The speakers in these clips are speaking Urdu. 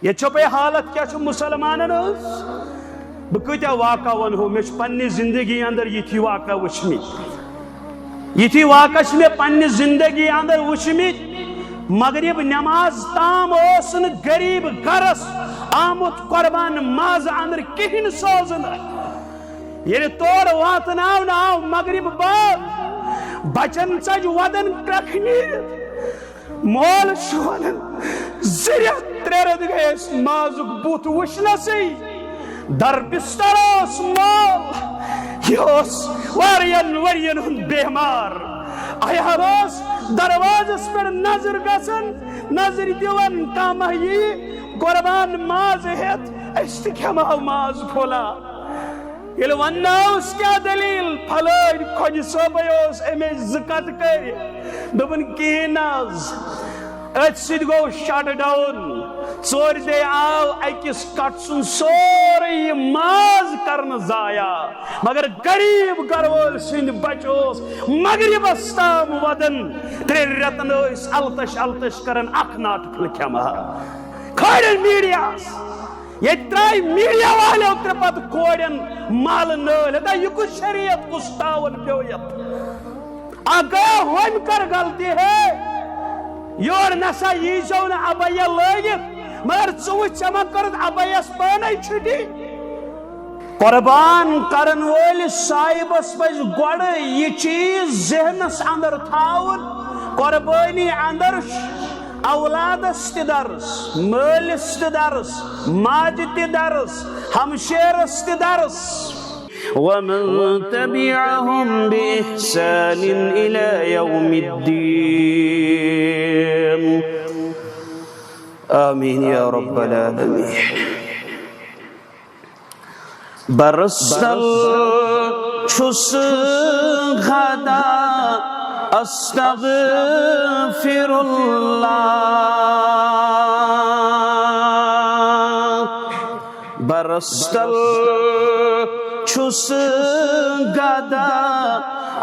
یہ چھپے حالت کیا چھو مسلمانن بکتیا واقع ونہو میں پنی زندگی اندر یہ تھی واقع وچھمی یہ تھی واقع میں پنی زندگی اندر وچھمی مغرب نماز تام اوسن غریب گرس آمت قربان ماز اندر کہن سوزن یہ توڑ واتناو ناو مغرب بعد بچن چج ودن کرکھنی مول شونن زریعت تریرد گئے اس مازک بوت وشنا سی در بستروس مول یوس ورین ہن بیمار آیاروس دروازس پر نظر گسن نظر دیون تامہی قربان ماز ہیت اشتکیمہ ماز پھولا یہ وناؤس کیا دلیل پھلائد کھوج صوبیوس امیج زکت کر دبن کی ناز ایت سید گو شٹ ڈاؤن چور دے آو ایکس کٹ سن سوری ماز کرن زایا مگر غریب گرول سند بچوس مغرب استام ودن ترے رتن اس التش کرن اک ناٹ پھلکھیا مہا کھوڑن میڈیاس یہ ترائی میڈیا والے اتر پت کوڑن مال نول ہے یہ کچھ شریعت کستاون پیویت آگاہ ہوم کر غلطی ہے یور نسا یہ جو نا ابیا لگت مگر چوہ چمک کرد ابیس پانے چھٹی قربان کرن وول صاحبس پز گوڑ یہ چیز ذہنس اندر تھاون قربانی اندر اولادس تی درس مالس تی درس ماج تی درس ہمشیرس تی درس ومن تبعهم بإحسان إلى يوم الدين آمين يا رب العالمين برستل چھس غدا استغفر اللہ برستل چھس غدا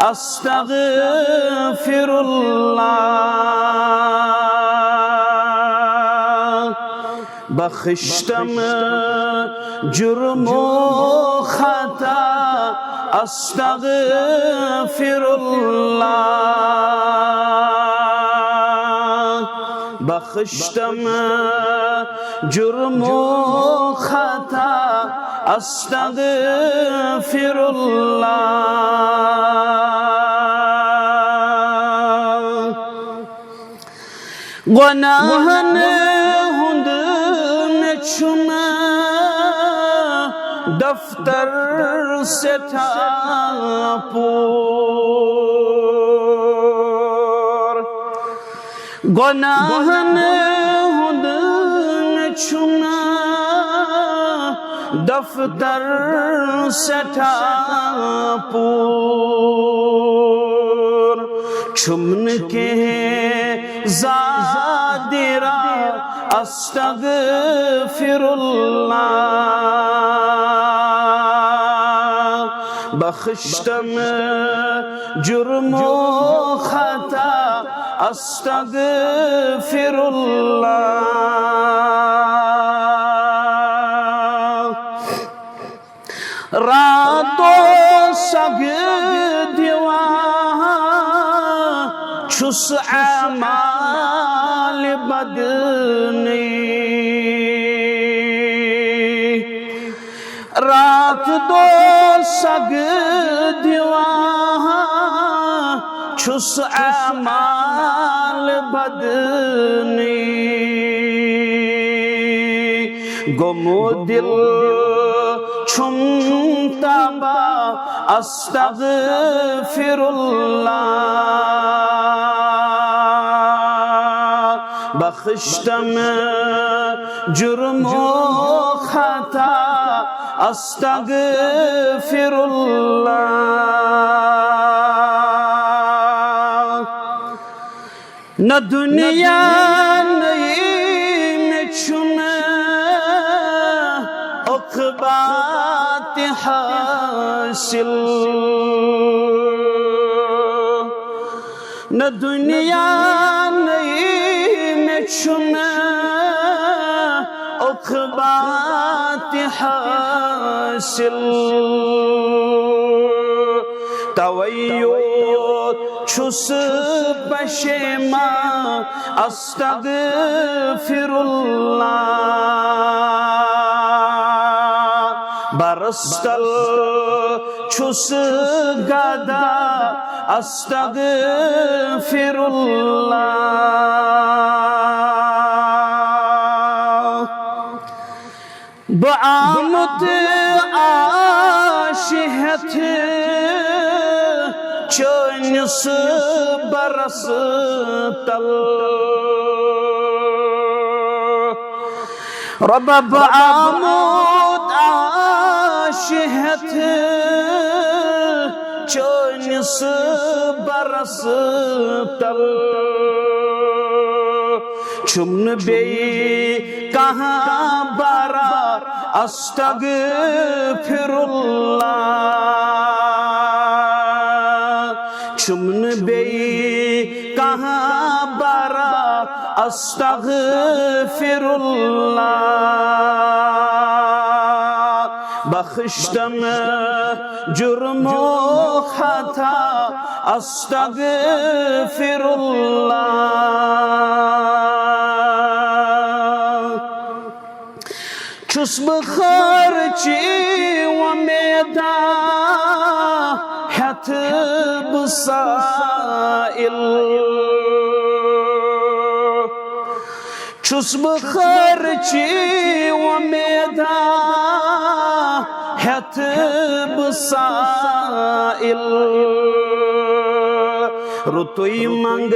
استغفر اللہ بخشتم جرم و خطا استغفر اللہ بخشتم جرم و خطا استغفر اللہ گناہن ہند نچنا دفتر سے تھا پور گناہن ہند نچنا دفتر سے تھا پور چھمن کے زادرہ استغفر اللہ بخشتم جرم و خطا استغفر اللہ راتو سگ دیوان چھس اعمال بدنی رات دو سگ دیوان چھس اعمال بدنی گمو دل چھم تابا استغفر اللہ بخشتم جرم و خطا استغفر اللہ نہ دنیا نہیں میں چھنا عقبات حاصل نہ دنیا نہیں میں چھنا عقبات حاصل تویو چھس پشیما استغفر اللہ برستل چھس گدا استغفر اللہ بعامت آشہت چونس برس تل رب بعامت آشہت چونس برس تل چمن بی کہاں برا استغفر اللہ چمن بی کہاں برا استغفر اللہ بخشتم جرم و خطا استغفر اللہ چھس بخرچی ومیدہ ہتھ بسائل چھس بخرچی ومیدہ ہتھ بسائل رتوی منگ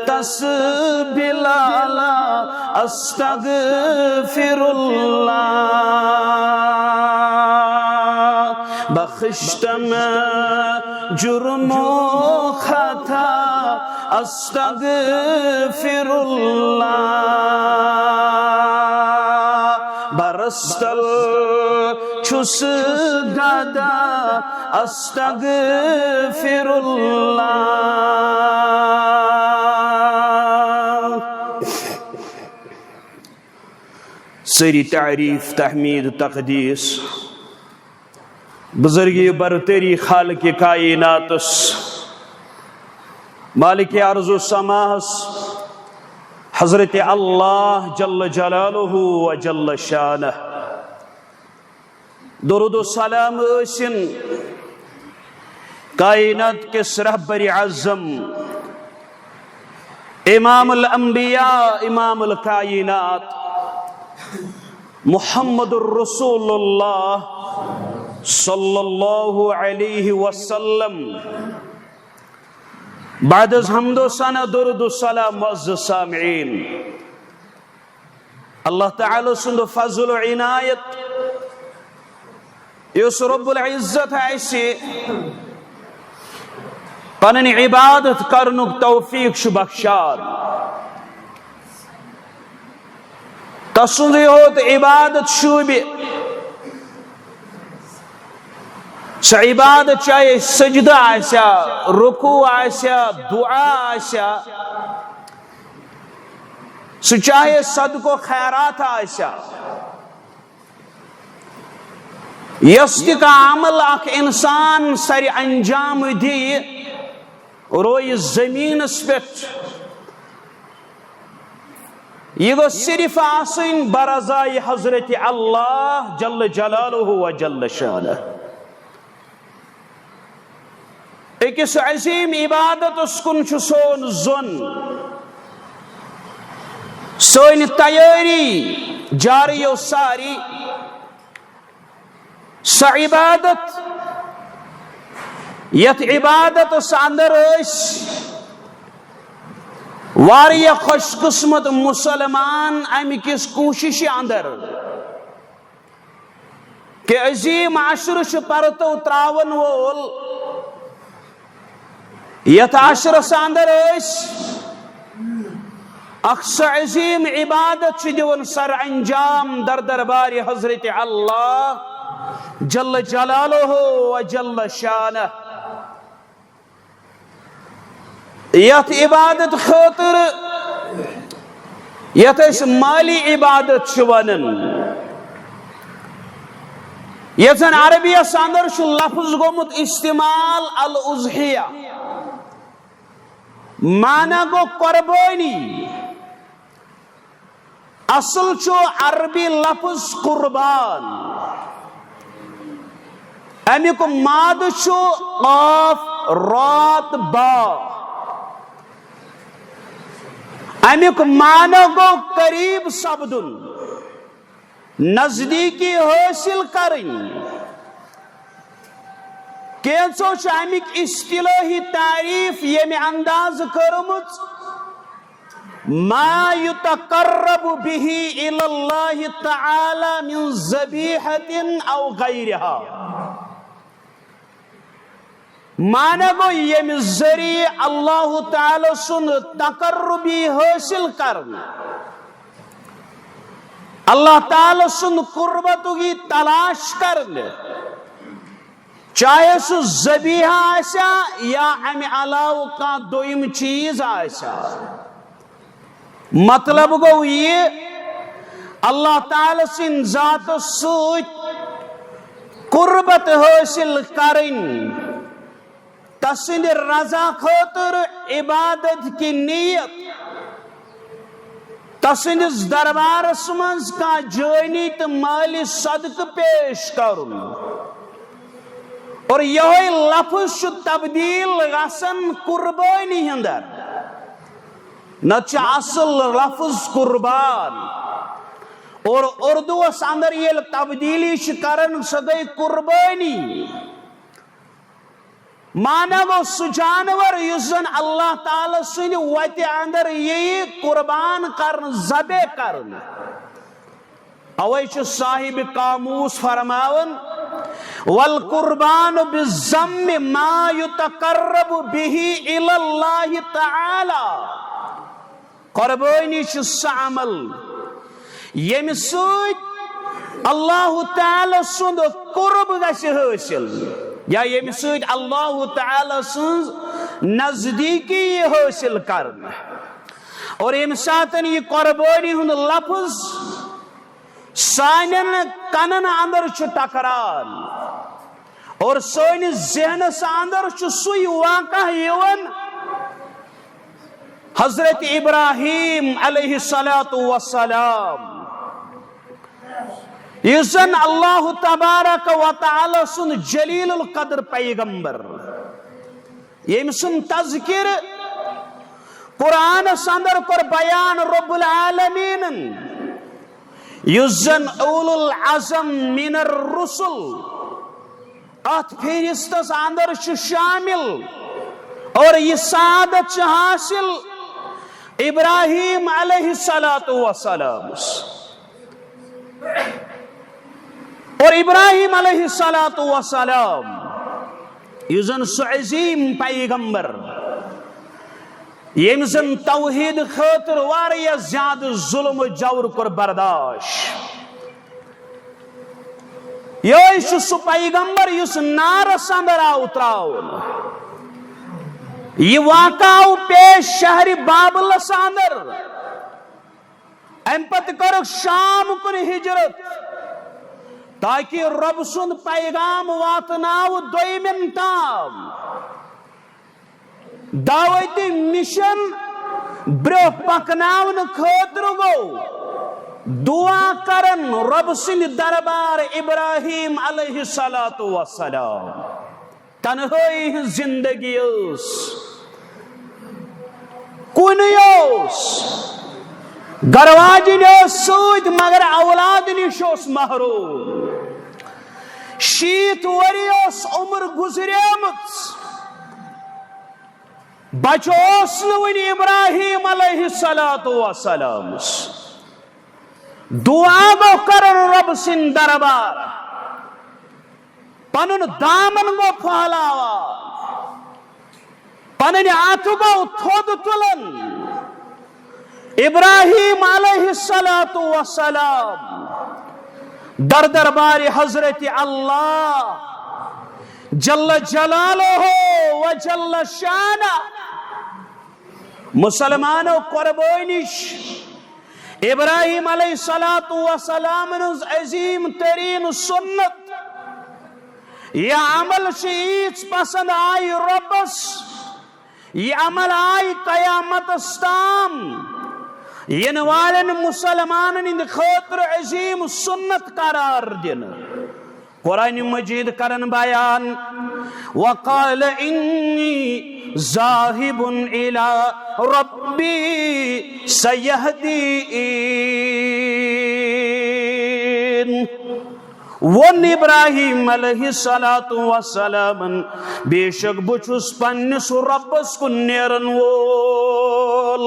تس بلالا استغفر اللہ بخشتم جرم و خطا استغفر اللہ برستل چھس گدا استغفر اللہ سری تعریف تحمید تقدیس بزرگی برتری خالق کائناتس مالک ارض و سماس حضرت اللہ جل جلالہ و جل شانہ درود و سلام ٲسِن کائنات کس رہبر اعظم امام الانبیاء امام الکائنات محمد الرسول اللہ صلی اللہ علیہ وسلم بعد از حمد و ثنا درود و سلام معزز سامعین اللہ تعالی سند فضل و عنایت یس رب العزت ایسی پنن عبادت کرنک توفیق بخشان تسند ہوت عبادت شوبہ سہ عبادت چاہے سجدہ آسیا رکوع آسیا دعا آسیا سہ چاہے صدق و خیرات آسیا یس تہ عمل اخ انسان سر انجام دی روی زمینس پہ یہ گو صرف آسن برضائے حضرت اللہ جل جلالہ و جل شانہ ایکس عظیم عبادت اس کن سون زن سون تیاری جاری و ساری سا عبادت یت عبادت اس اندر اس واریا خوش قسمت مسلمان امی کس کوشش اندر کہ عظیم عشر پرتو تراون وول یت عشر اندر اس اخص عظیم عبادت دیون سر انجام در دربار حضرت اللہ جل جلالہ و جل شانہ یت عبادت خاطر یتھ مالی عبادت ونن یتن عربیس اندر لفظ گومت استعمال الاضحیہ مانا گو قربانی اصل چو عربی لفظ قربان امیک ماد چو قاف رات با امیک مانا گو قریب سبدن نزدیکی حاصل کریں کینچو امیک اصطلاحی تعریف یم انداز کرمت ما یتقرب به الی اللہ تعالی من ذبیحۃ او غیرہا مانا گو یم ذریعہ اللہ تعالی سن تقربی حاصل کرنا اللہ تعالی سن قربت کی تلاش کرنے چاہے سو ذبیحہ آسا یا امی علاوہ کا دویم چیز آسا مطلب گو یہ اللہ تعالی سن ذات سوچ قربت حاصل کریں تسند رضا خاطر عبادت کی نیت تسندس دربارس منز کا جانی تو مالی صدق پیش کرن اور یہ لفظ تبدیل غسن قربانی ہندر نچ اصل لفظ قربان اور اردو اس اندر یہ تبدیلی شکرن سدائی قربانی مانا گو سو جانور یزن اللہ تعالی سن ویت اندر یہ قربان کرن ذبح کرن اویچ صاحب قاموس فرماون والقربان بالذم ما يتقرب به الى اللہ تعالی قربانی چھ عمل یم سوت اللہ تعالی سن قرب گژھِ حاصل یا یم سوت اللہ تعالی سن نزدیکی حاصل کرنا اور یم ساتن یہ قربانی ہند لفظ سانن کنن اندر چھ ٹکران اور سون ذہنس اندر چھ سوی واقع یون حضرت ابراہیم علیہ السلام یزن اللہ تبارک و تعالی سن جلیل القدر پیغمبر یم سن تذکر قرآن سندر کر بیان رب العالمین یزن اول العظم من الرسل ات فہرستس اندر شامل اور یہ سعادت حاصل ابراہیم علیہ السلام اور ابراہیم علیہ السلام یزن سو عظیم پیغمبر یم زن توحید خاطر واریہ زیادہ ظلم و جور کر برداشت یہ سو پیغمبر یس نارس اندر آو تراؤن یہ واقع پیش شہر بابل اندر ام پت کر شام کن ہجرت تاکہ رب سند پیغام واتناو دویمن تام دعوتی مشن برو پکناون خاطر گو دعا کرن رب سند دربار ابراہیم علیہ السلام تنہائی زندگی اس کنیوس گرواجی نے سوید مگر اولاد نشوس محروم شیت وریوس عمر گزریمت بچوس نوین ابراہیم علیہ السلام دعا گو کرن رب سن دربار پنن دامن گو پھالاوا پنن آتو گو تھود تلن ابراہیم علیہ السلام در دربار حضرت اللہ جل جلالہ و جل شانہ مسلمانوں قربانش ابراہیم علیہ السلام عظیم ترین سنت یہ عمل ایچ پسند آئی ربس یہ عمل آئی قیامت استام ین والن مسلمان ہند خاطر عظیم سنت قرار دن قرآن مجید کرن بیان وقال انی ذاہب الی ربی سیہدین ون ابراہیم علیہ السلام بے شک بچس پنس ربس کن نیرن وول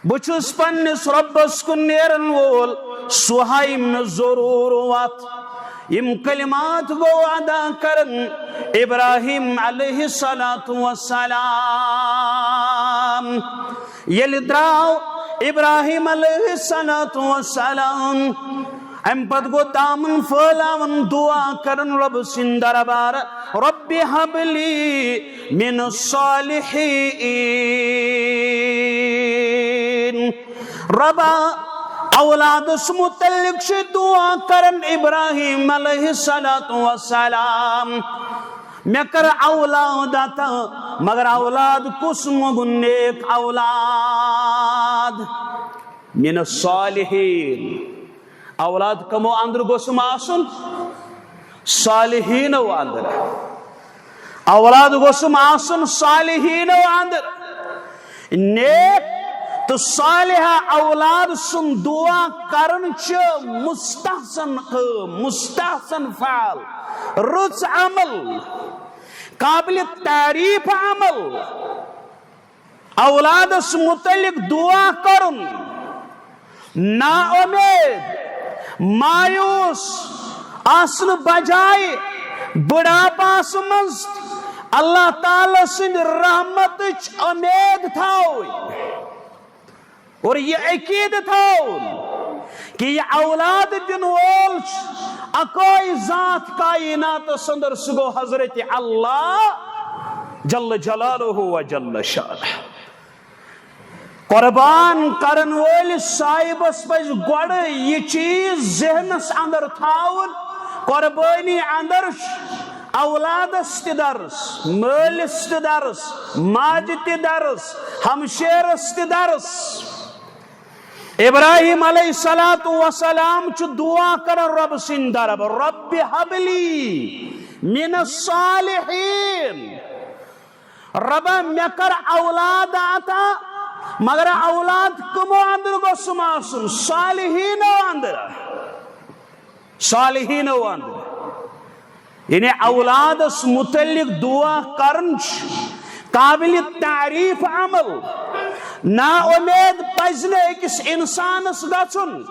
بچس پنس ربس کن نیرن وول سہائم ضرور وات یم کلمات گو ادا کرن ابراہیم علیہ السلام یل دراو ابراہیم علیہ السلام ام پت گو دامن پھلاون دعا کرن رب سند دربار رب ہب لی من الصالحین ربا اولادس متعلق سے دعا کرن ابراہیم علیہ السلام میں کر اولاد آتا مگر اولاد کس مگن نیک اولاد من الصالحین اولاد کمو اندر گوسم آسن صالحین و اندر اولاد گوسم آسن صالحین و اندر نیک تو صالحہ اولاد سن دعا کرن چھ مستحسن فعل رچ عمل قابل تعریف عمل اولاد اس متعلق دعا کرن نا امید مایوس آسن بجائے بڑا پاس مز اللہ تعالی سن رحمت امید تھاوئی اور یہ عقید تھاون کہ یہ اولاد دن وول اکوئی ذات کائنات سندر سگو حضرت اللہ جل جلالہ و جل شانہ قربان کرن وول صاحبس پز گوڑ یہ چیز ذہنس اندر تھاون قربانی اندر اولادس تی درس مالس تی درس ماج تی درس ہمشیرس تی درس ابراہیم علیہ السلام چھ دعا کر رب سن درب رب حبلی من الصالحین رب میں کر اولاد آتا مگر اولاد کمو اندر گو سماسن صالحین و اندر صالحین و اندر یعنی اولاد اس متعلق دعا کرنچ قابل تعریف عمل نا امید پزن ایکس انسانس گچن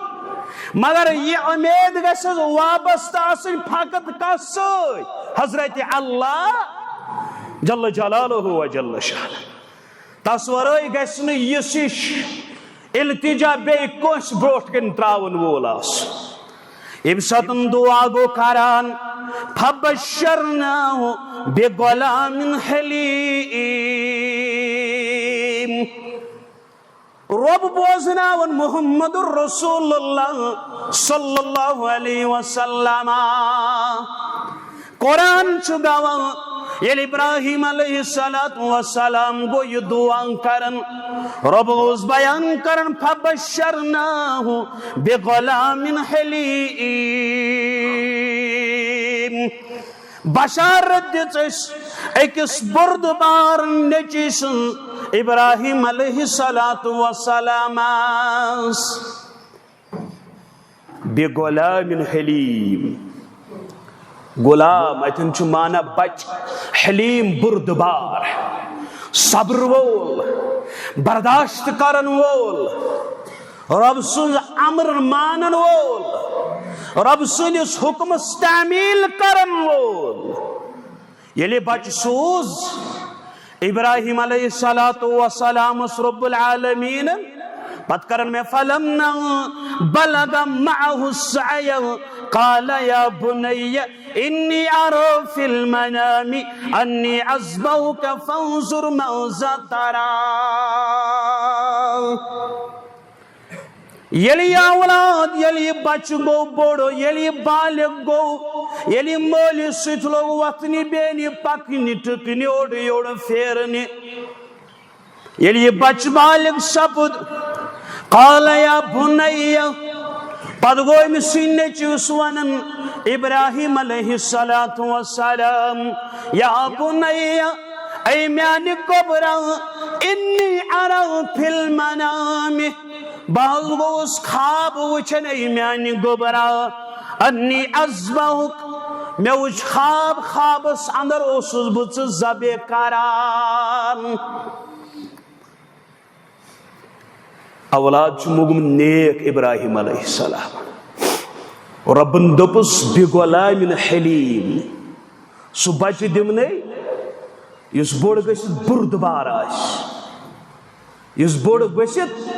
مگر یہ امید گس وابستہ آسن فقط کس حضرت اللہ جل جلالہ و جل شانہ تصورائی گس یسش التجا بے کس بروٹ کن تراون وول آس ام ستن دعا گو کران فبشرناہ بغلام حلیم رب بوزناون محمد رسول اللہ صلی اللہ علیہ وسلم قرآن چگاون یل ابراہیم علیہ السلام گو یہ دعا کرن رب اس بیان کرن فبشرناہ بغلام حلیم بشارت دس ایکس بردبار نچس ابراہیم علیہ السلام بغلام حلیم غلام اتن چھ مانا بچ حلیم بردبار صبر وول برداشت کرن وول رب سن امر مانن وول رب سن اس حکم تعمیل کرن وول یلی بچ سوز ابراہیم علیہ السلام رب العالمین پت کرن میں فلمنا بلغ معه السعی قال یا بنی انی ارى فی المنام انی اذبحک فانظر ماذا تری یلی اولاد یلی بچ گو بوڑو یلی بالغ گو یلی مولی ست لوگ وطنی بینی پکنی ٹکنی اوڑ یوڑ پھیرنی یلی بچ بالغ سپد قال یا بنی پد گوئی مسین چیس ونن ابراہیم علیہ السلام یا بنی اے میانی گبرا انی ارا فی المنام بہل گوس خواب وچن اے میانی گبرا انی ازبہک میں وچ خوابس اندر اوسس بچ زبے کران اولاد چھ مگم نیک ابراہیم علیہ السلام ربن دپس بغلام حلیم سو بچ دمنے یس بوڑ گژھت بردبار آس یس بوڑ گژھت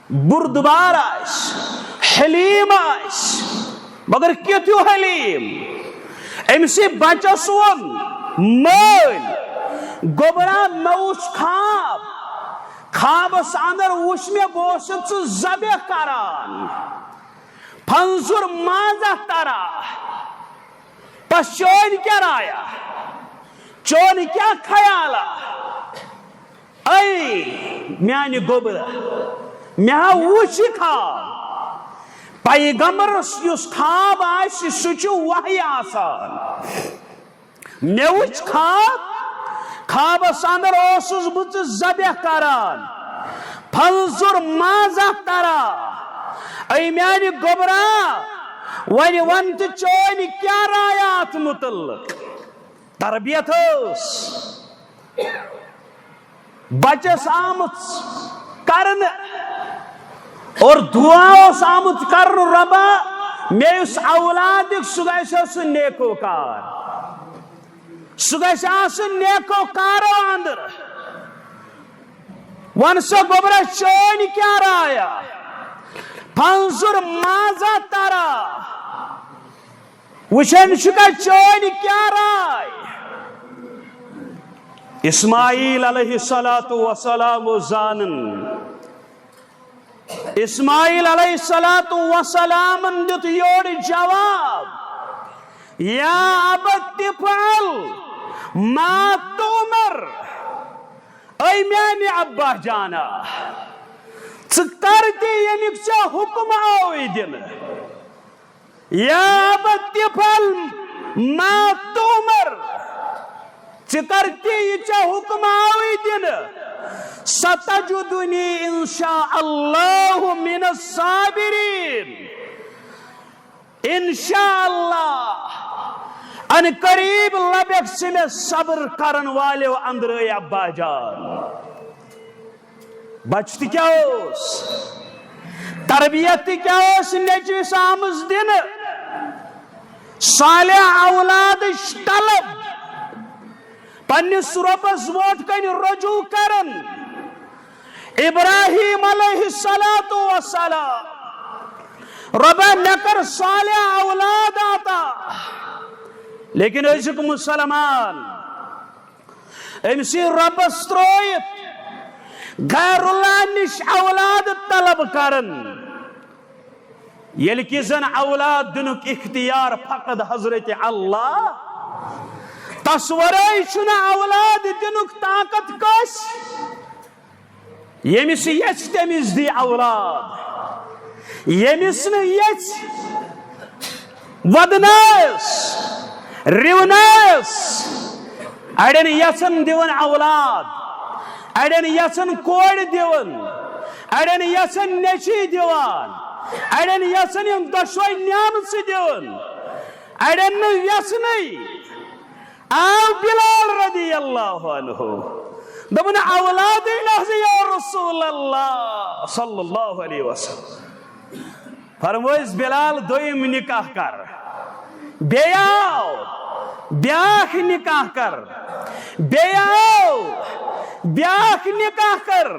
بردبار آس حلیم آس مگر کیتھو حلیم امسی بچس ون مول گوبرا موش خوابس اندر وچ میں بوست ذبح کران پھنزر مازہ ترا پس چون کیا رایا چون کیا خیالا اے میانی گوبرا میا وچ خواب پیغمبر یس خواب آس سچ وحی آسان مے وچ خوابس اندر اوسس بچ ذبح کران پھنزر مازہ ترا اے میانی گوبرا ونی ونت چون کیا رایات متعلق تربیت بچس آمت کرن اور دعا آمت کرن ربا میں اس اولاد سہ نیکوکار سہ نیکوکارو اندر ون سا گوبرا چون کیا رایا پھنزر مازہ ترا وچن شکا چون کیا رائے اسماعیل علیہ السلام زانن اسماعیل علیہ السلام دیت یوڑ جواب یا ابت فعل ما تؤمر اے میانی ابا جانا ثکرتی یمیک چا حکم آوی دن یا ابت فعل ما تؤمر ثکرتی چا حکم آوی دن ستجدنی انشاء اللہ من الصابرین انشاء اللہ ان قریب لبک سے میں صبر کرن والے اندر اے ابا جان بچت کیا ہوس تربیت کیا ہوس نیچویس آمز دن صالح اولاد طلب پنس ربس ووٹ کن رجوع کرن ابراہیم علیہ السلام ربا نکر صالح اولاد آتا لیکن ایسک مسلمان امسی ربس ترویت غیر اللہ نش اولاد طلب کرن یل کی زن اولاد دنک اختیار فقط حضرت اللہ تصوری چھنا اولاد دنک طاقت کس یمس یچ تمس دی اولاد یمس ن یچ ودنس رونس اڑین یسن دیون اولاد اڑین یسن کوڑ دیون اڑین یسن نیچی دیوان اڑین یسن یم دشوی نیامس دیون اڑین یسنی آو بلال رضی اللہ عنہ دبن اولاد لحظی یا رسول اللہ صلی اللہ علیہ وسلم فرمویس بلال دویم نکاح کر بیاو بیاخ نکاح کر بیاو بیاخ نکاح کر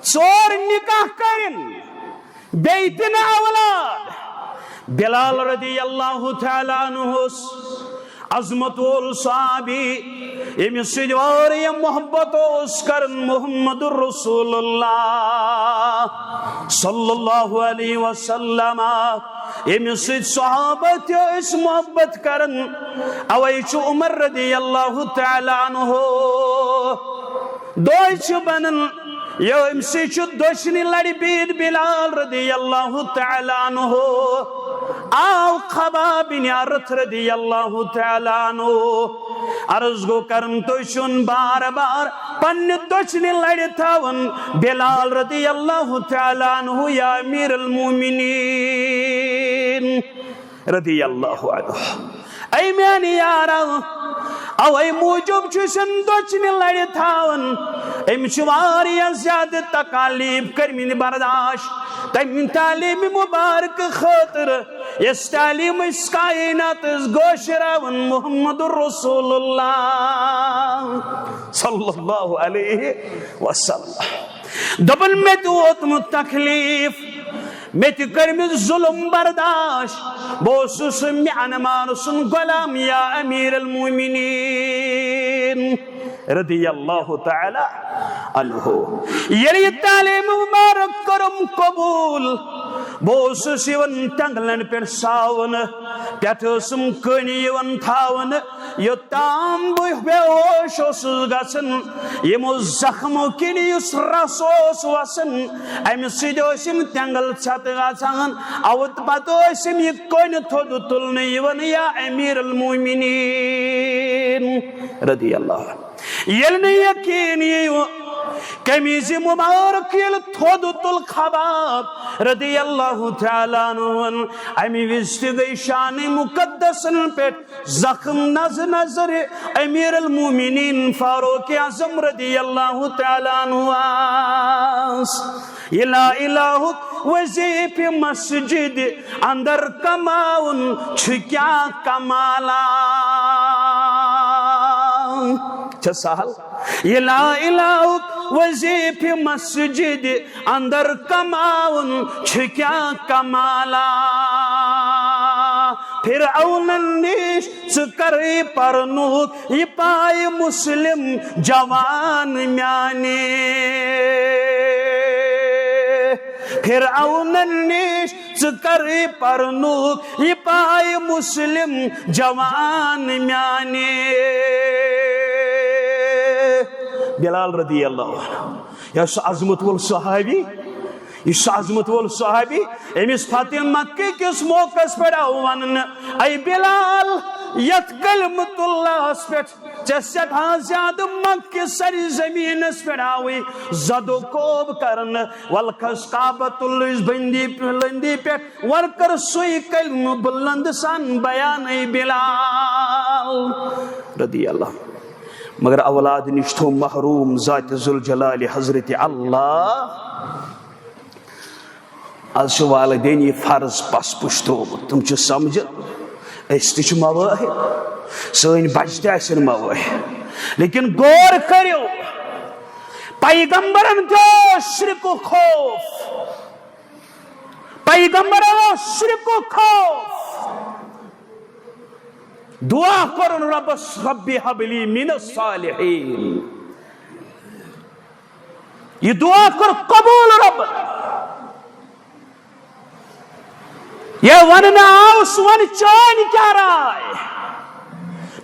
چور نکاح کرن بیتن اولاد بلال رضی اللہ تعالیٰ عنہ عظمت وول صحابی ییٚمِس سۭتۍ واریاہ محبت اوس کران محمد رسول اللہ صلی اللہ علیہ وسلم ییٚمِس سۭتۍ صحابہ تہِ ٲسۍ محبت کران اوے چھُ عمر رضی اللہ تعالیٰ عنہ دۄہ چھُ بنان ییٚمہِ سۭتۍ چھُ دۄشنہِ لڑِ بِہِتھ بلال رضی اللہ تعالیٰ عنہ آو خباب بن عرت رضی اللہ تعالیٰ عنہ عرض گو کرن تو چھُن بار بار پننہِ دۄشنہِ لڑِ تھاوان بلال رضی اللہ تعالیٰ عنہ یا امیر المومنین رضی اللہ عنہ اے میانہِ یارو اوے موجوب چھُسن دۄشنہِ لڑِ تھاوان أمۍ چھُ واریاہ زیادٕ تکالیف کٔرمٕتۍ برداشت تمہِ تعلیٖم مُبارک خٲطرٕ یۄس تعلیٖم أسۍ کائناتس گٲشراوان محمد رسول اللہ صلی اللہ علیہ وسلم دپان مےٚ تہِ ووتمُت تکلیف مےٚ تہِ کٔرمٕتۍ ظلم برداشت بہٕ اوسُس میانمار سُنٛد غلام یا امیر المومنین رضی اللہ تعالیٰ عنہ ییٚلہِ یہِ تعلیٖم مُبارک کٔرٕم قبوٗل بہٕ اوسُس یِوان ٹنگلن پٮ۪ٹھ ساونہٕ پٮ۪ٹھٕ ٲسٕم کٔنۍ یِوان تھاونہٕ یوٚتام بہٕ بے ہوش اوسُس گژھان یِمو زخمو کِنۍ یُس رس اوس وسان امہِ سۭتۍ ٲسۍ یِم تینٛگل ژھٮ۪تہٕ گژھان اوٕ پتہٕ ٲسِم یہِ کٔنۍ تھوٚد تُلنہٕ یِوان یا امیر المومنین رضی اللہ عنہ ییٚلہِ نہٕ یقیٖن یِیہِ قمیٖضِ مُبارک ییٚلہِ تھوٚد تُل خباب رضی اللہ تعالیٰ عنہن امہِ وِزِ تہِ گٔے شانِ مُقدسن پٮ۪ٹھ زخم نظر نظر امیر المومنین فاروق اعظم رضی اللہ تعالیٰ عنہ یہ لا الہ وظیف مسجد اندر کماؤن چھُ کیٛاہ کمالا چھا سہل یہ لا الہ وظیف مسجد اندر کماؤن چھُ کیٛاہ کمالا فرعونن نِش ژٕ کرے پرنُک یہِ پایہِ مسلم جوان میانے فرعونن نِش ژٕ کرے پرنُک یہِ پایہِ مسلم جوان میانے بلال رضی اللہ عنہ یہ عظمت وول صحابی یہ عظمت وول صحابی امس فتح مکہ کس موقع پہ آو ون اے بلال یت کلمت اللہ پہ سٹھا زیادہ مکہ سر زمین پہ آوی زد و کوب کرن ولکھس کعبۃ اللہ بندی لندی پہ ورکر سوئی کلم بلند سان بیان اے بلال رضی اللہ مگر اولاد نش تھو محروم ذات ذوالجلال حضرت اللہ آج والدین یہ فرض پس پشتومت تم سمجھ اس تہ مواہب سن بچہ تہ مواہب لیکن غور کرو پیغمبرن تہ شرک و خوف پیغمبرن شرک و خوف دعا کرن ربس ربی حبلی من الصالحین یہ دعا کر قبول رب یہ وننا آوس ون چان کیا رائے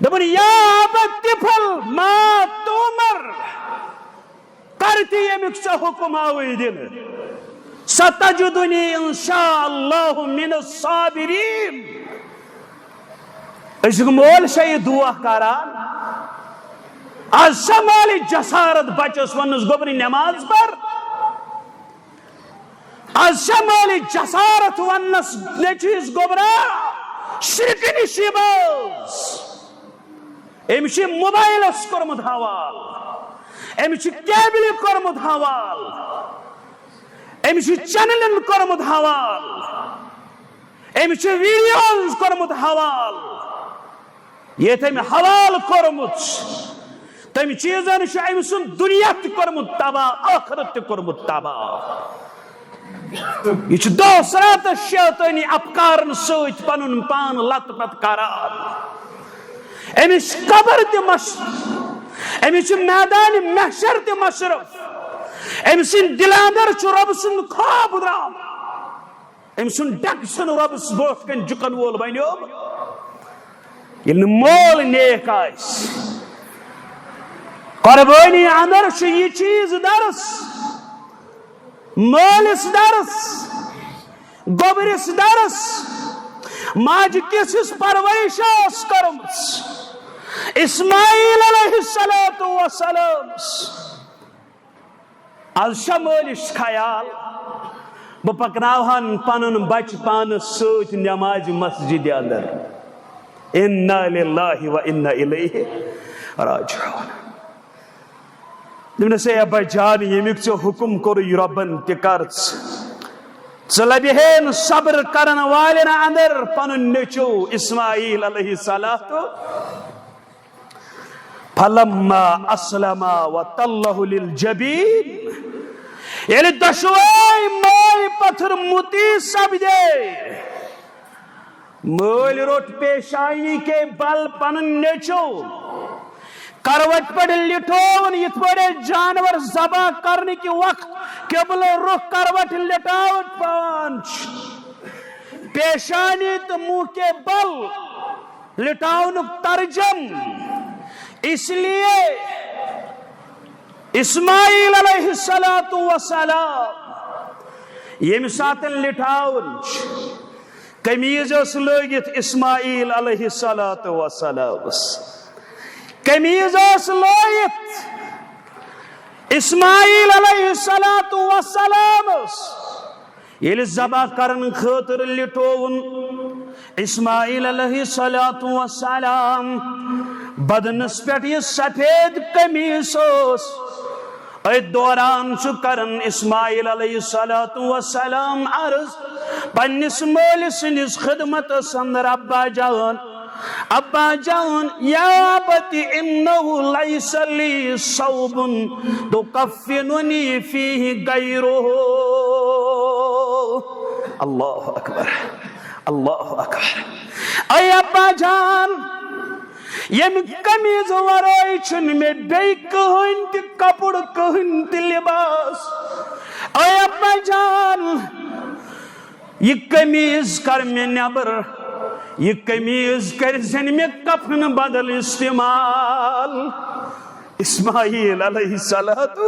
دبن یا ابت طفل ما تومر کرتی یمک سے حکم آوئی دن ستجدنی انشاءاللہ من الصابرین اس مول سے یہ دعا کران آج سمالی جسارت بچس ونس گبری نماز پر آج سمالی جسارت ونس نچیز گبرا شرک نشیباز امشی موبائل اس کرمد حوال امشی کیبل کرمد حوال امشی چینلن کرمد حوال امشی ویڈیوز کرمد حوال یہ تم حلال کرمت تم چیزن ام سن دنیا تہ کرمت تباہ آخرت تہ کرمت تباہ یہ دوسرات شیطانی افکارن ست پن پان لت پت کران امس قبر تہ مشرف، امس میدان محشر تہ مشرف، ام سن دل اندر رب سن خواب درام، ام سن ڈک سن رب بوٹ کن جکن وول بنیو یل مول نیک آس۔ قربانی اندر یہ چیز درس، مالس درس، گوبرس درس، ماج کس پرورش کرمس اسماعیل علیہ السلام۔ آج مالس خیال بہ پکناوہن پنن بچ پانس ست نماز مسجد اندر، انا للہ و انا الیہ راجعون۔ دمس اے ابا جان یمیک ژے حکم کور ربن تہ کر ژٕ لبہین صبر کرن والن اندر پنن نیچو اسماعیل علیہ السلام۔ فلما اسلم وتلہ للجبین، یعنی دشوائی مائی پتھر متی سپدے، مول روٹ پیشانی کے بل پنن نیچو کروٹ پر لٹون، یت بڑے جانور ذبح کرنے کی وقت قبل رخ کروٹ لٹاوٹ پانچ، پیشانی تو منہ کے بل لٹاون ترجم۔ اس لیے اسماعیل علیہ السلام یم ساتن لٹاون قمیض اس لگت اسماعیل علیہ السلام، قمیض اس لگت اسماعیل علیہ السلام، یل ذبح کرن خاطر لٹون اسماعیل علیہ السلام بدنس پہ یہ سفید قمیص ات دوران کرن اسماعیل علیہ السلام عرض پنس مول سندس خدمت اندر، ابا جان یا ابتی انہو لیس لی صوب تکفننی فیہ غیرہ۔ اللہ اکبر، اللہ اکبر۔ اے ابا جان، یم قمیض ورائی چھن میں بے کہن تی کپڑ کہن تی لباس۔ اے ابا جان، یہ قمیض کر میں نبر، یہ قمیض کر زن میں کفن بدل استعمال۔ اسماعیل علیہ السلام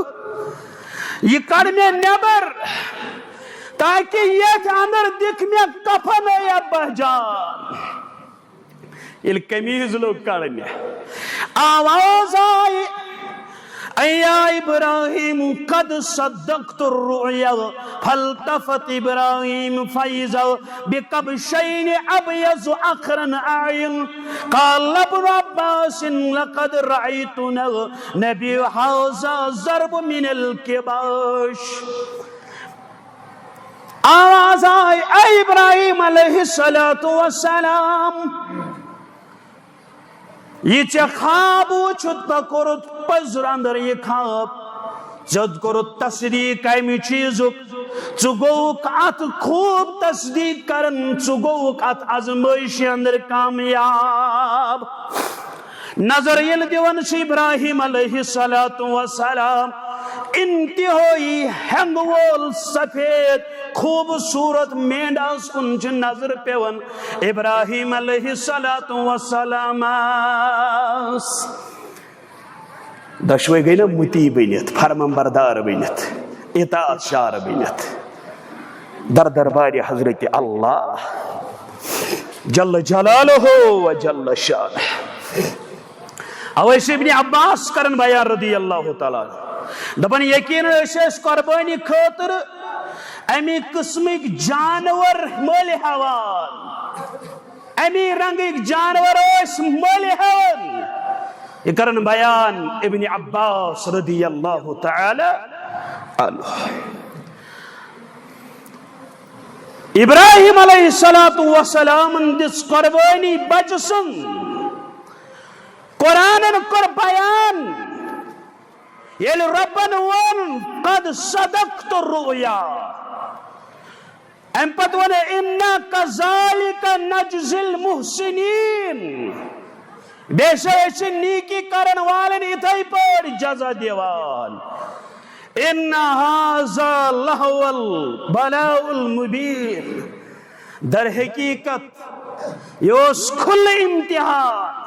یہ کر میں نبر تاکہ یہ اندر دکھ میں کفن ہے ابا جان۔ یہ قمیض لوگ کڑنے آواز آئی، ایا ابراہیم قد صدقت الرؤیا، فالتفت ابراہیم فاذا بکبشین ابیض اخرن اعین، قال ابن عباس لقد رأیتنا نبی ھذا ضرب من الکباش۔ آواز آئی، اے ابراہیم علیہ السلام، یہ چھ خواب وچھت پکورت پزر اندر یہ خواب جد کرت تصدیق ایمی چیزک چگوک ات خوب تصدیق کرن، چگوک ات ازمائش اندر کامیاب۔ نظر یل دیون ابراہیم علیہ السلام انتہائی ہنگ وول سفید خوبصورت مینڈاس کنچ نظر پیون ابراہیم علیہ السلام۔ دشوئی گئی نا متی بینت، فرمان بردار بینت، اطاعت شار بینت در دربار حضرت اللہ جل جلالہ و جل شانہ۔ اویس ابن عباس کرن بیان رضی اللہ تعالیٰ دپن یقین اس قربانی خاطر امی قسمک جانور مول حوال، امی رنگک جانور اس مول حوال۔ یہ کرن بیان ابن عباس رضی اللہ تعالی عنہ۔ ابراہیم علیہ السلام دس قربانی بچسن قرآن کر بیان، یل ربن ون قد صدقت الرؤیا، ام پت ون انا کذالک نجزی المحسنین، بے شک نیکی کرن والن اتھائی پر جزا دیوان ان ھذا لہو البلاء المبین در حقیقت یہ کھل امتحان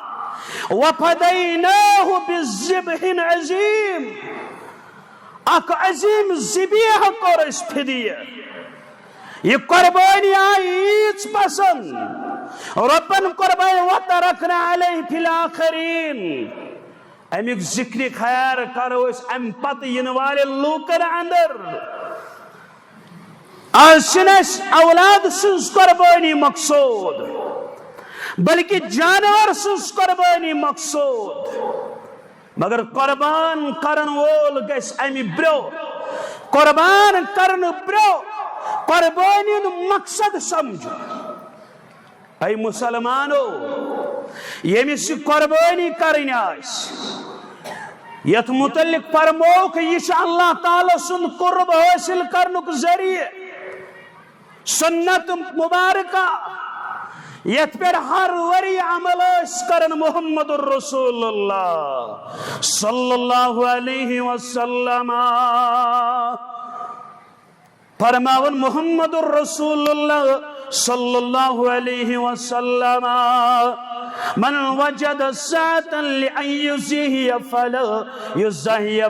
وفدیناہ بذبح عظیم اک عظیم ذبیح کور اس فدیہ یہ قربانی آئی ایچ پسند ربن قربانی وترکنا علیہ فی الاخرین امیک ذکر خیر کرو اس ام پت ینوالے لوکن اندر آسنس اولاد سنس قربانی مقصود بلکہ جانور سنس قربانی مقصود مگر قربان کرن وول گس امی برو قربان کرن برو قربانی مقصد سمجھو اے مسلمانو یمس قربانی کرن آس یت متعلق فرمو کہ یہ اللہ تعالی سن قرب حاصل کرنک ذریعہ سنت مبارکہ یت پر ہر وری عمل کرن محمد الرسول اللہ صلی اللہ علیہ وسلم فرماون محمد الرسول اللہ صلی اللہ علیہ وسلم من وجد ساعة لأن يزهي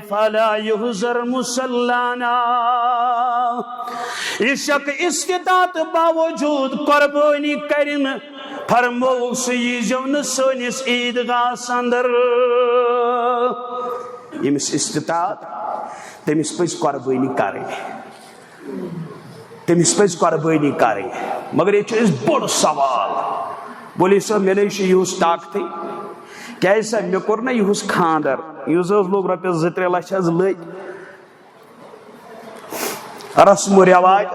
فلا يهزر مسلانا عشق استطاعت باوجود قربانی کرن فرمو سیزون سونس عیدگاہ اندر یمس استطاعت تمس پز قربانی کریں تمس پز قربانی کریں مگر یہ بڑ سوال بولی صاحب میں نے یہ طاقت کیا سا مے کور نا یہ خاندر یہ لوگ رپیس 2-3 لچھ لگ رسم و رواج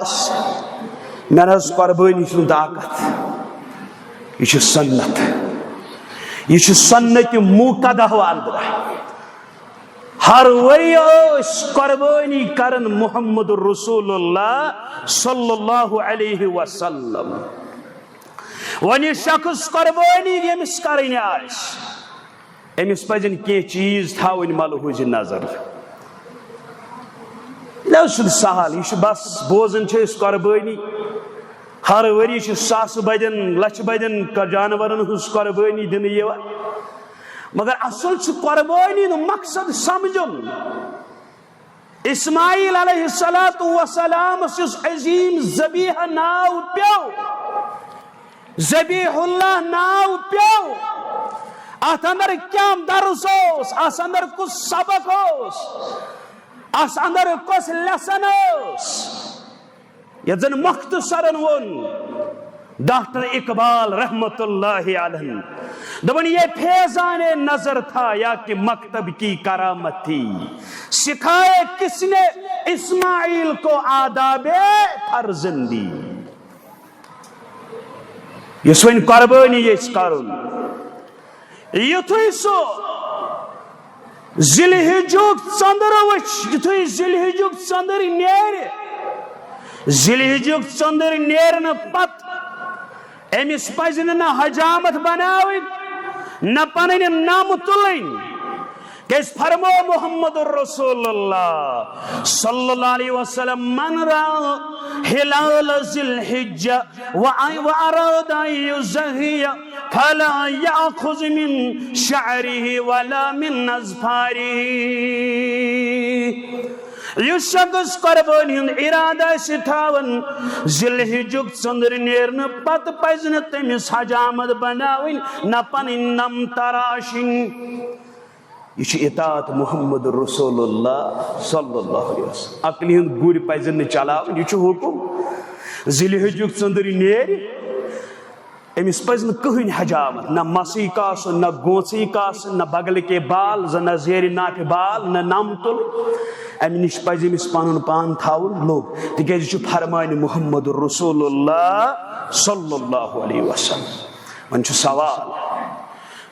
میں قربانی سن طاقت یہ سنت یہ سنت موقدہ اندر ہر وری قربانی کرن محمد الرسول اللہ صلی اللہ علیہ وسلم ونی شخص قربانی یمس کرن آس امس پزن کی چیز تھاون ملحوظ نظر نہ سہل یہ بس بوزن قربانی ہر وری ساس بدن لچھ بدن جانورن ہز قربانی دن مگر اصل قربانی مقصد سمجھن اسماعیل علیہ السلام عظیم ذبیح ناو پیو ذبیح اللہ ناو پیو ات اندر کیا درس اس اندر کس سبق اس اندر کس لیسن یہ زن مختصرن ون ڈاکٹر اقبال رحمت اللہ علیہ دبن یہ فیضان نظر تھا یا کہ مکتب کی کرامت تھی سکھائے کس نے اسماعیل کو آداب فرزندی یہ سوین قربانی یہ کرن یتھوی سو ذوالحجہ ژندر وچ یتھوی ذوالحجہ ژندر نیر ذوالحجہ ژندر نیرن پت امس پزن نہ حجامت بناوین نہ پنن نام تلن کیس فرمو محمد الرسول اللہ صلی اللہ علیہ وسلم من را ہلال ذی الحجہ واراد ان یزہی فلا یاخذ من شعره ولا من اظفاره یہ شخص قربانی ارادہ سے تھاون ذوالحجہ ژندر نیرن پت پزن تمس حجامت بناوین نہ پنن نم تراشن یہ اطاعت محمد رسول اللہ صلی اللہ علیہ وسلم عقلی ہند گر پزن چلاون یہ حکم ذوالحجہ ژندر نیر امس پزن کہین حجامت نہ مسی کاسن نہ گونسی کاسن نہ بغل کے بال نہ زیر ناف بال نہ نم تل ام نش پز امس پن پان تھاون لوگ تکیاز یہ فرمان محمد رسول اللہ صلی اللہ علیہ وسلم ون سوال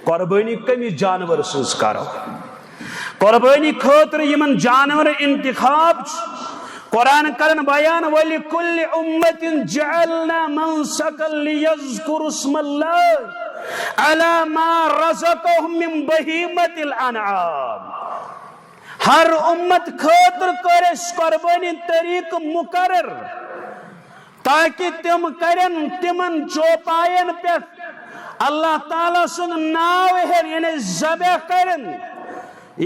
قربانی کمی جانور سنس کرو قربانی خاطر یمن جانور انتخاب قرآن کرن بیان وَلِكُلِّ أُمَّةٍ جَعَلْنَا مَنْسَكًا لِيَذْكُرُوا اسْمَ اللَّهِ على ما رزقهم من بهيمة الانعام. ہر امت خاطر کرس قربانی طریق مقرر تاکہ تم کرن تمن چوپائن پہ اللہ تعالیٰ سن ناو ہر یعنی ذبح کرن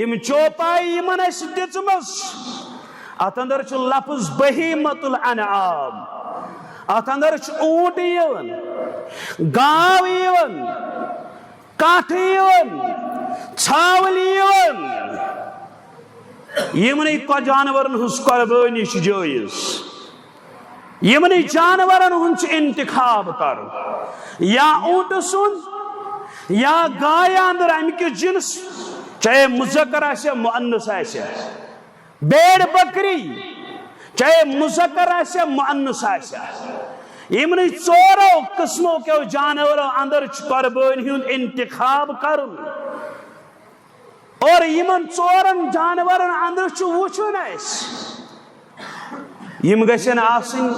یم چوپائی یمن اس دژمٕژ ات اندر چھ لفظ بہیمۃ الانعام ات اندر چھ اونٹ یوان گاو یوان کٹھ یوان ژھاوٕلۍ یوان یمنٕے جانورن ہنٛز قربٲنی چھ جٲیز یمنٕے جانورن ہُنٛد چھ انتخاب کرُن یا اونٹ سُنٛد یا گایہِ اندر امہِ کِس جنس چاہے مذکر آسیا مؤنث آسیا بیڑ بکری چاہے مذکر آسیا مؤنث آسیا یمنٕے ژورو قسمو کیو جانورو اندر چھ قربٲنی ہُنٛد انتخاب کرُن اور یمن ژورن جانورن اندر چھ وچھُن اسہِ یم گژھن آسٕنۍ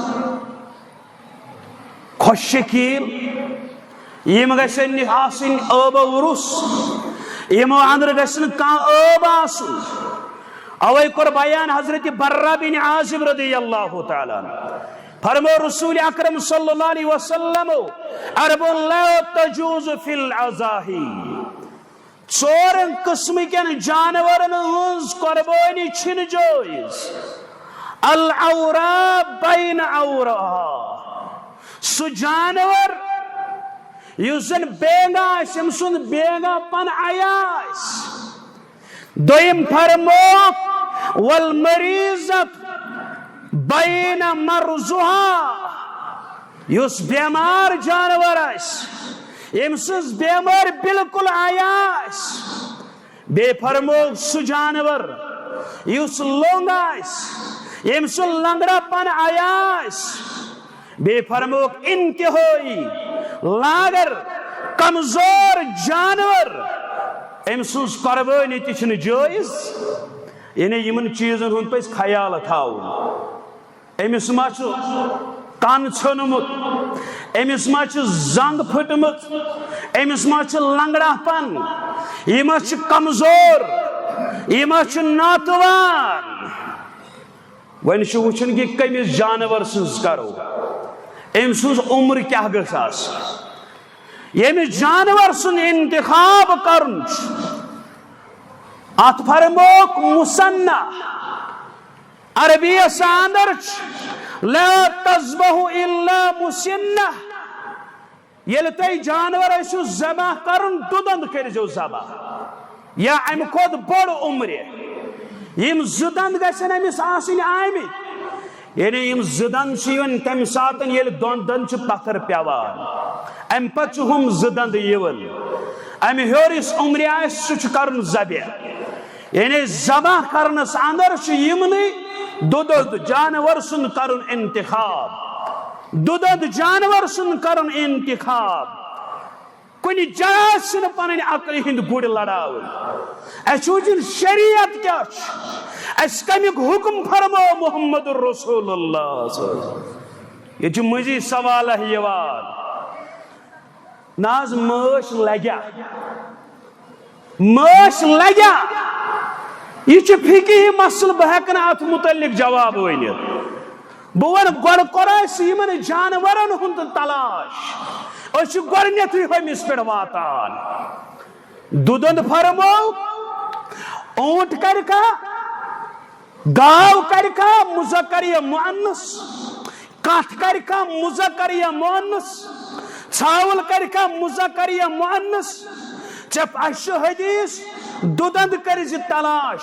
خۄش شکیل یم گژھن نہٕ آسٕنۍ ٲبو روٚس یمو اندر گژھن کانٛہہ ٲب آسُن اوے کوٚر بیان حضرت برہ بن عازب رضی اللہ تعالیٰ عنہ فرمو رسول اکرم صلی اللہ علیہ وسلم عرب لا تجوز فی العزاہی ژورن قسمکین جانورن ہنٛز قربٲنی چھنہٕ جٲیز العورا بین عورہا سُہ جانور یُس زن بینگا آسہِ ییٚمہِ سُنٛد بینگا پن عیا آسہِ دوٚیِم فرموکھ والمریضت بین مرضها یُس بیمار جانور آسہِ ییٚمہِ سٕنٛز بیمٲرۍ بالکل عیا آسہِ بیٚیہِ فرموکھ سُہ جانور یُس لوٚنٛگ آسہِ ییٚمہِ سُنٛد لنگڑا پن عیا آسہِ بیٚیہِ فرموکھ انتہٲئی لاگر کمزور جانور أمۍ سٕنٛز قربٲنی تہِ چھنہٕ جٲیز یعنی یمن چیزن ہُنٛد پزِ خیال تھاوُن أمِس ما چھُ کن ژھیوٚنمُت أمِس ما چھِ زنگ پھٔٹمٕژ أمِس ما چھُ لنگڑا پن یہِ ما چھُ کمزور یہِ ما چھُ ناتوان وۄنۍ چھُ وٕچھُن کہ کٔمِس جانور سٕنٛز کرو أمۍ سٕنٛز عمر کیٛاہ گٔژھ آسٕنۍ ییٚمِس جانور سُنٛد انتخاب کرُن چھُ ات فرموکھ مُسنہ عربیس اندر چھُ لا تذبح الا مسنہ ییٚلہِ تۄہہِ جانور ٲسِو ذبح کرُن دُدند کٔرۍزیو ذبح یا امہِ کھۄتہٕ بوٚڑ عمرِ یم زٕ دند گژھن أمِس آسٕنۍ آمٕتۍ یعنی یم زٕ دند چھِ یِوان تمہِ ساتہٕ ییٚلہِ دۄن دند چھِ پتھر پیوان امہِ پتہٕ چھِ ہُم زٕ دند یِوان امہِ ہیوٚر یُس عمرِ آسہِ سُہ چھُ کرُن ذبح یعنی ذبح کرنس اندر چھُ یِمنٕے دُدند جانور سُنٛد کرُن انتخاب دُدند جانور سُنٛد کرُن انتخاب کُنہِ جایہِ چھِنہٕ پنٕنۍ عقلہِ ہٕنٛدۍ گُرۍ لڑاوٕنۍ اَسہِ چھُ وٕچھُن شریعت کیٛاہ چھُ اَسہِ کمیُک حُکم فرمو محمد رسول اللہ ییٚتہِ چھُ مٔنٛزی سوالہ یِوان نہ حظ مٲش لگیا یہ چھُ فقہی مسلہٕ بہٕ ہٮ۪کہٕ نہٕ اتھ متعلق جواب ؤنِتھ بہٕ وَنہٕ گۄڈٕ کوٚر اَسہِ یِمن جانورن ہُنٛد تلاش أسۍ چھِ گۄڈٕنیتھٕے ہُمِس پٮ۪ٹھ واتان دُدند فرمو اونٹ کرکھا گاو کرکھا مذکر یا مؤنث کٹھ کرکھا مذکر یا مؤنث ژھاوُل کرکھا مذکر یا مؤنث ژےٚ اَسہِ چھُ حدیث دُدند کٔرۍ زِ تلاش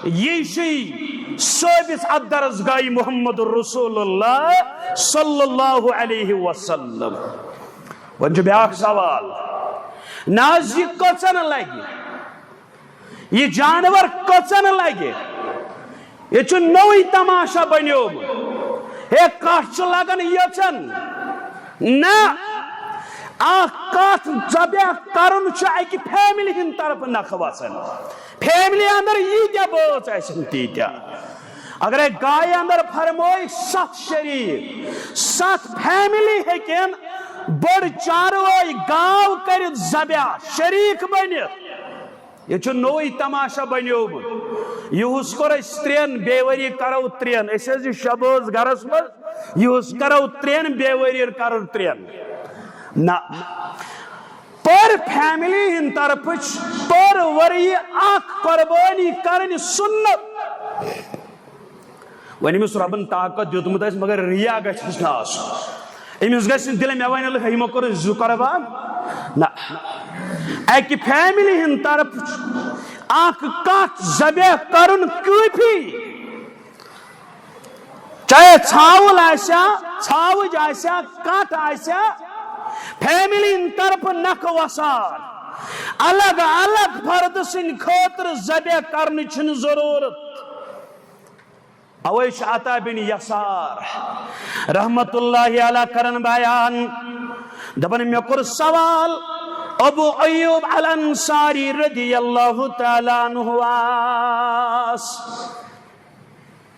یہِ چھُے ثٲبت اتھ درسگاہہِ محمد رسول اللہ صلی اللہ علیہ وسلم وۄنۍ چھُ بیٛاکھ سوال نہ حظ یہِ کٔژن لگہِ یہ جانور کٔژن لگہِ ییٚتہِ چھُ نوٚوُے تماشا بنیومُت ہے کٹھ چھُ لگان یژن نہ اکھ کتھ ذبح کرُن چھُ اکہِ فیملی ہٕنٛدِ طرفہٕ نکھٕ وسان فیملی اندر ییٖتیاہ بٲژ آسن تیٖتیاہ اگرے گایہِ اندر فرموے 7 شریٖک 7 فیملی ہیٚکن بڑ چاروئی گاو کرت زبیا شریک بنت یہ نوئی تماشا بنیو یہ کور ترین بیوری کرو ترین شباز گرس مز یہ کرو ترین بیوری کرو ترین نا پر فیملی ہن طرف پر وری اخ قربانی کرن سنت ون امس ربن طاقت دیتمت مگر ریا گھس نا امس گھس دل مے ون ہمو کور زٕ قربان نا اکہ فیملی ہن طرف اخ کت ذبح کرن کافی چاہے ژھاول آسیا ژھاوج آسیا کٹ آسیا فیملی ہن طرف نکھ وسان الگ الگ فرد سن خاطر ذبح کرن چھن ضرورت اویش عطا بن یسار رحمت اللہ علیہ کرن بیان دبن مے کور سوال ابو ایوب الانصاری رضی اللہ تعالی عنہ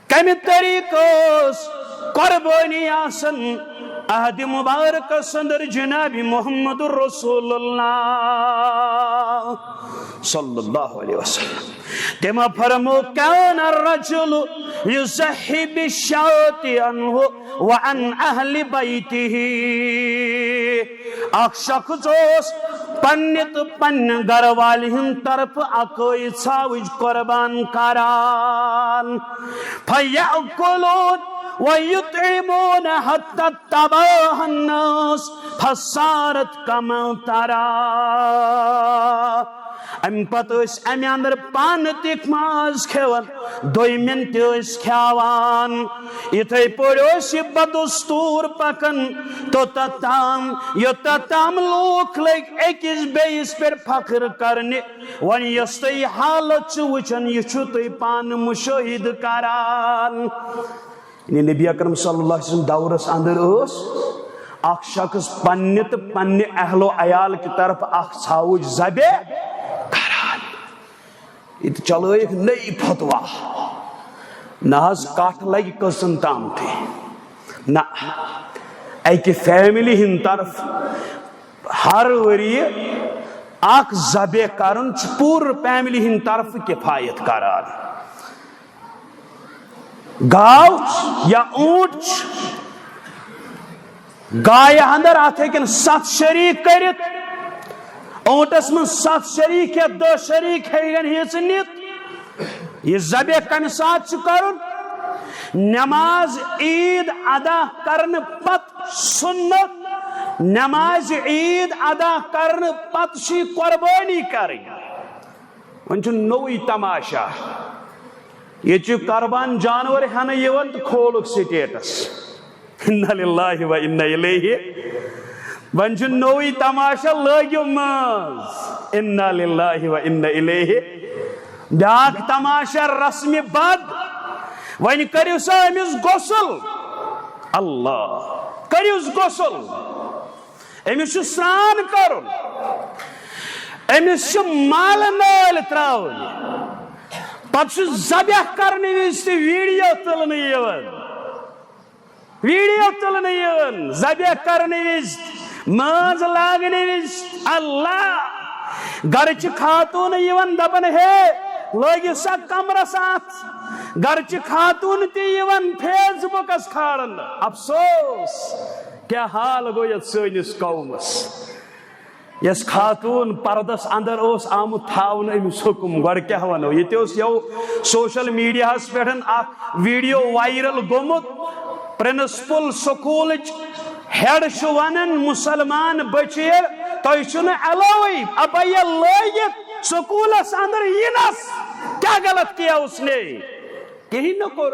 کمی طریقہ قربانی آسن عہد مبارک صدر جناب محمد رسول اللہ صلی اللہ علیہ وسلم تم فرمو کان الرجل یضحی بالشاۃ عنہ وعن اہل بیتہ اخ شخص پنت پن گھر والن طرف اکوئی ژھاوج قربان کران فیأکلون وَيُطْعِمُونَ حَتَّى اتَّبَعَهَا النَّاسُ فَصَارَتْ كَمَا تَرَى ام پتہ امی اندر پان تک ماز کھیون دویمن تیس کھیوان اتھے پڑوس بدستور پکن توتام لوک لگ ایکس بیس پر فخر کرنے ون یس تی حالت وچن یہ چھو تی پان مشاہد کران نبی اکرم صلی اللہ علیہ وسلم دورس اندر اس اخ شخص پنت پن اہل و عیال کی طرف اخ ژھاوج ذبح کران یہ چلو ایک نئی فتوا ناز کاٹ لگ قسم تام تھی نا ایک فیملی ہن طرف ہر وری اخ ذبح کرن پور فیملی ہن طرف کفایت کران گاو یا اونٹ گائے اندر آتے کن 7 شریک کرت اونٹس من 7 شریک ہے 2 شریک ہے یہ ذبح کم ساتھ کرن نماز عید ادا کرن پت سنت نماز عید ادا کرن پت شی قربانی کریں ونچ نوئی تماشا یہ قربان جانور ہن یون تو کھولک سٹیٹس انا للہ و انا الیہ ون چھ نوئی تماشا لگیو ماز انا للہ و انا الیہ بیاکھ تماشا رسم بد ون کریو سا امس غسل اللہ کریوس غسل امس چھ سران کرن امس چھ مال نال تراون پتہ ذبح کرنے وز ویڈیو تلنے ذبح کرنے وز ماز لاگنے وز اللہ گرچ خاتون دپن ہے لگو سا کمرس ات گرچ خاتون تیون فیس بکس کھارن افسوس کیا حال گو یت سنس قومس یس خاتون پردس اندر اس آمت تھاون امس حکم گوڑ کیا ونو یہ یو سوشل میڈیا پہ ویڈیو وائرل گومت پرنسپل سکول ہیڈ ونان مسلمان بچیر تھی الاوی ابیا لگت سکولس اندر ینس کیا غلط کیا اس نے کہیں نہ کور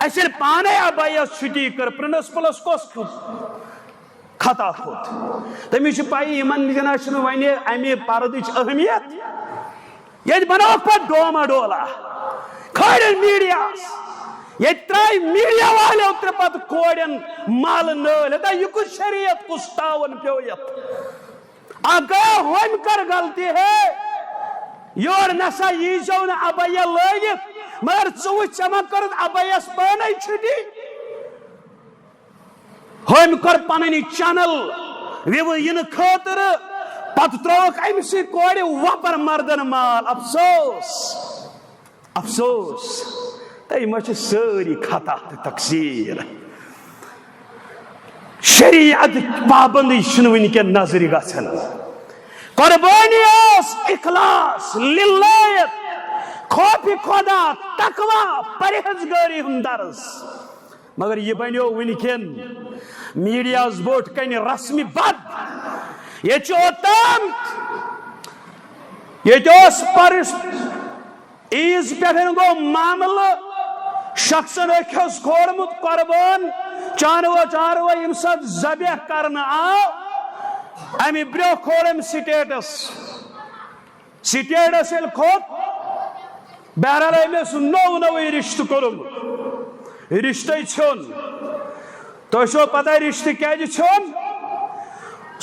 اس پانے ابیا چھٹی کر پرنسپلس کس خطا کھوت تمس پائی یمن جناش ون امی پردچ اہمیت یہ بنو پہ ڈوما ڈولا کھڑن میڈیا یہ ترائی میڈیا والے اتر پت کوڑن مال نال دا یہ کچھ شریعت کس تاون پیویت اگر ہم کر غلطی ہے یور نسا یہ جو نا ابیا لگت مگر ژوچ چمک کرت ابیس پانے چھٹی ہم کر پننی چینل وین خاطر پتہ تروک امسی کورِ وپر مردن مال. افسوس افسوس تھی ما ساری خطا تو تقصیر. شریعت پابندی چھ ونکین نظر گژھان. قربانی اخلاص للہ خوف خدا تقوی پرہیزگاری ہند درس. مگر یہ بنیو ونکین میڈیاز بوٹ کن رسمی بد. یہ اوتام یہ پرس عیز پہ گو معاملہ شخصن اکھس کھولمت قربان چانو چارو یم سات ذبح کرنا آو امی برو کھولم سٹیٹس یل کھوت بہرحال امس نو نو رشتہ کورم. رشتہ چھن تو چھو پتہ رشتہ کیازِ چھن.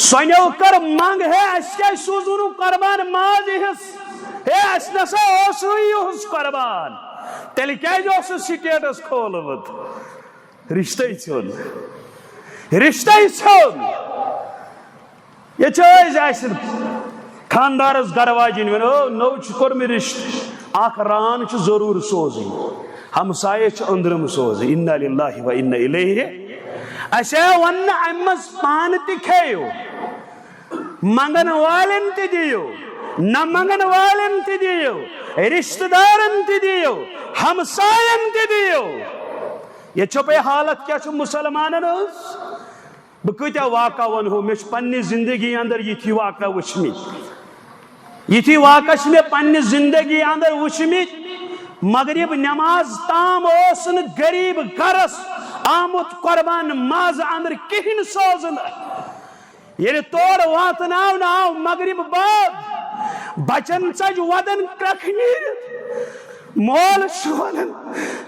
سونیو کر منگ ہے اس کیا سوزونو قربان ماز ہس ہے اس نسا اوسوی ہس قربان تیل کیازِ اوس سٹیٹس کھولمت. رشتہ چھن رشتہ چھن. یہ چھ خاندارس درواجن ونو نو کورم رشتہ اخ ران چھ ضرور سوزن ہمسائے چھ اندرم سوزن. انا للہ و انا الیہ. اسے ون امس پان تہ کھیو منگن والن تہ دیو نہ منگن والن تہ دیو رشتہ دارن تہ دیو ہمسائن تہ دیو. یہ چھپے حالت کیا چھ مسلمانن. بہ کتیا واقع ونہو مے پنہ زندگی اندر یہ واقع وچھمت. یہ واقع مے پنہ زندگی اندر وچھمت. مغرب نماز تام اوسن غریب گرس آمت قربان ماز اندر کہین سوزن. یل تور واتناو ناو مغرب بعد بچن ژج ودن کرکھ نیرت مول شونن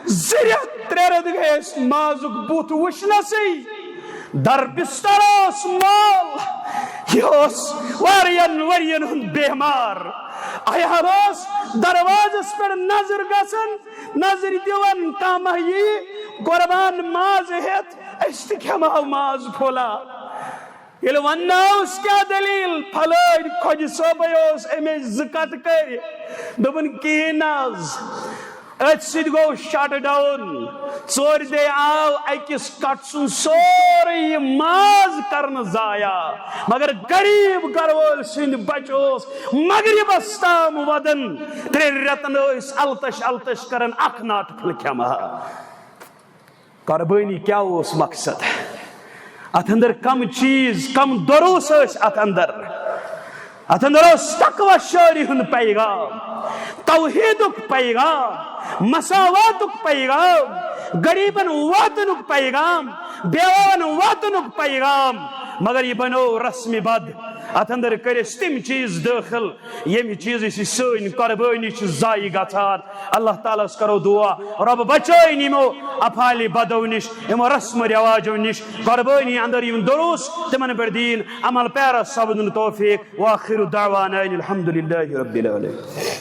زریت ترید گیس مازک بوت وشنسی در بستر اس مال یوس وارین ورین ہند بیمار. ایاروس دروازس پر نظر گسن نظر دیون کامہی قربان ماز ہت استکھما ماز پھولا. یل وناوس کیا دلیل پھلٲڑ کھوج صوبے اوس امی زکت کر دپن کہین ناز ات ست گو شٹ ڈاؤن. ژور دے آو اکس کٹ سن سوری ماز کرن ضایع. مگر غریب گرول سند بچوس مغربس تام ودن 3 رتن التش التش کرن اخ ناٹ پھل کھما. قربانی کیا اس مقصد ات اندر کم چیز کم دروس ات اندر اس تقوی شاری ہند پیغام توحیدک پیغام مساواتک پیغام غریبن واتنک پیغام بیوان واتنک پیغام. مگر یہ بنو رسمی بد ات اندر کرس تم چیز داخل یم چیز سن قربانی ضائع گھان. اللہ تعالیٰ کرو دعا رب بچائن یمو افعال بدو نش یمو رسم و رواجو نش. قربانی اندر یم دروس تمن پر دین عمل پیرا سبدن توفیق. واخر دعوانا الحمد للہ رب العالمین.